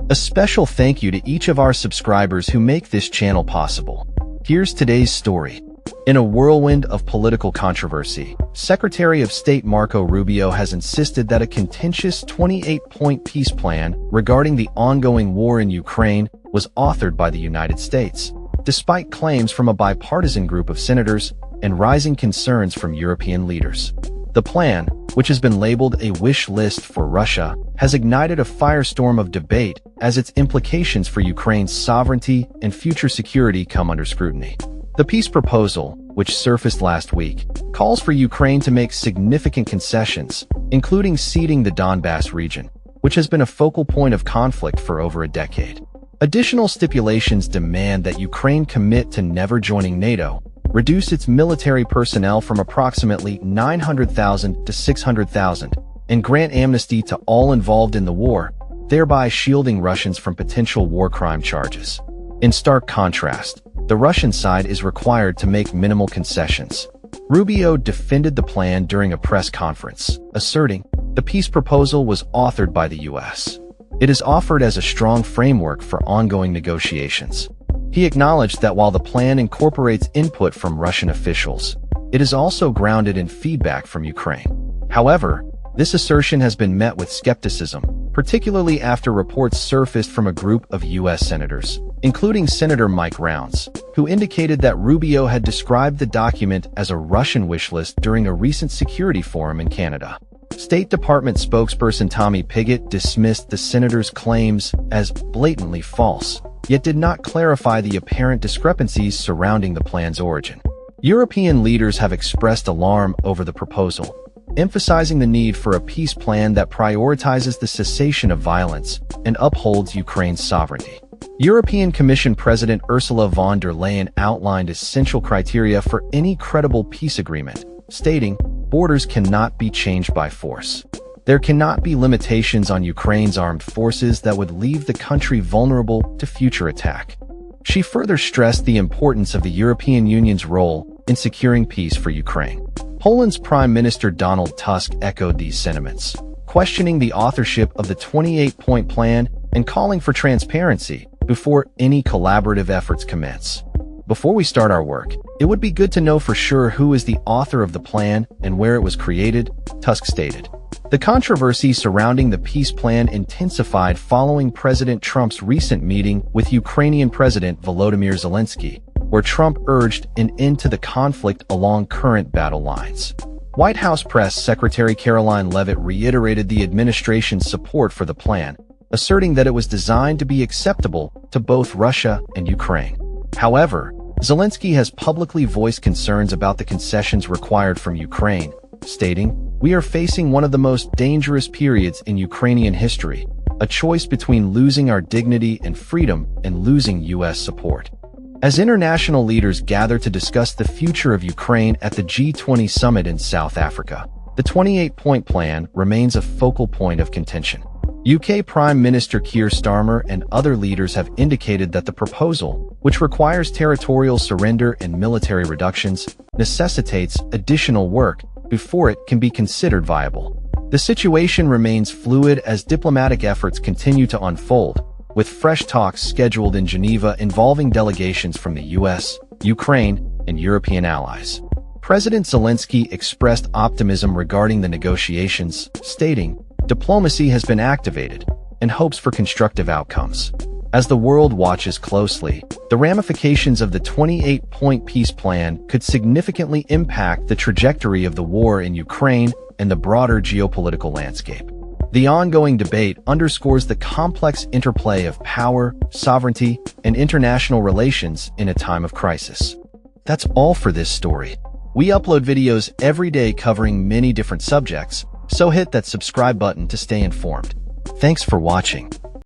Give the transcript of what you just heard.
A special thank you to each of our subscribers who make this channel possible. Here's today's story. In a whirlwind of political controversy, Secretary of State Marco Rubio has insisted that a contentious 28-point peace plan regarding the ongoing war in Ukraine was authored by the United States, despite claims from a bipartisan group of senators and rising concerns from European leaders. The plan, which has been labeled a wish list for Russia, has ignited a firestorm of debate as its implications for Ukraine's sovereignty and future security come under scrutiny. The peace proposal, which surfaced last week, calls for Ukraine to make significant concessions, including ceding the Donbass region, which has been a focal point of conflict for over a decade. Additional stipulations demand that Ukraine commit to never joining NATO, reduce its military personnel from approximately 900,000 to 600,000, and grant amnesty to all involved in the war, thereby shielding Russians from potential war crime charges. In stark contrast, the Russian side is required to make minimal concessions. Rubio defended the plan during a press conference, asserting the peace proposal was authored by the U.S. It is offered as a strong framework for ongoing negotiations. He acknowledged that while the plan incorporates input from Russian officials, it is also grounded in feedback from Ukraine. However, this assertion has been met with skepticism, particularly after reports surfaced from a group of U.S. senators, including Senator Mike Rounds, who indicated that Rubio had described the document as a Russian wish list during a recent security forum in Canada. State Department spokesperson Tommy Pigott dismissed the senator's claims as blatantly false, yet did not clarify the apparent discrepancies surrounding the plan's origin. European leaders have expressed alarm over the proposal, emphasizing the need for a peace plan that prioritizes the cessation of violence and upholds Ukraine's sovereignty. European Commission President Ursula von der Leyen outlined essential criteria for any credible peace agreement, stating, "Borders cannot be changed by force. There cannot be limitations on Ukraine's armed forces that would leave the country vulnerable to future attack." She further stressed the importance of the European Union's role in securing peace for Ukraine. Poland's Prime Minister Donald Tusk echoed these sentiments, questioning the authorship of the 28-point plan and calling for transparency before any collaborative efforts commence. "Before we start our work, it would be good to know for sure who is the author of the plan and where it was created," Tusk stated. The controversy surrounding the peace plan intensified following President Trump's recent meeting with Ukrainian President Volodymyr Zelensky, where Trump urged an end to the conflict along current battle lines. White House Press Secretary Caroline Leavitt reiterated the administration's support for the plan, asserting that it was designed to be acceptable to both Russia and Ukraine. However, Zelensky has publicly voiced concerns about the concessions required from Ukraine, stating, "We are facing one of the most dangerous periods in Ukrainian history, a choice between losing our dignity and freedom and losing U.S. support." As international leaders gather to discuss the future of Ukraine at the G20 summit in South Africa, the 28-point plan remains a focal point of contention. UK Prime Minister Keir Starmer and other leaders have indicated that the proposal, which requires territorial surrender and military reductions, necessitates additional work before it can be considered viable. The situation remains fluid as diplomatic efforts continue to unfold, with fresh talks scheduled in Geneva involving delegations from the US, Ukraine, and European allies. President Zelensky expressed optimism regarding the negotiations, stating, "Diplomacy has been activated, and hopes for constructive outcomes." As the world watches closely, the ramifications of the 28-point peace plan could significantly impact the trajectory of the war in Ukraine and the broader geopolitical landscape. The ongoing debate underscores the complex interplay of power, sovereignty, and international relations in a time of crisis. That's all for this story. We upload videos every day covering many different subjects, so hit that subscribe button to stay informed. Thanks for watching.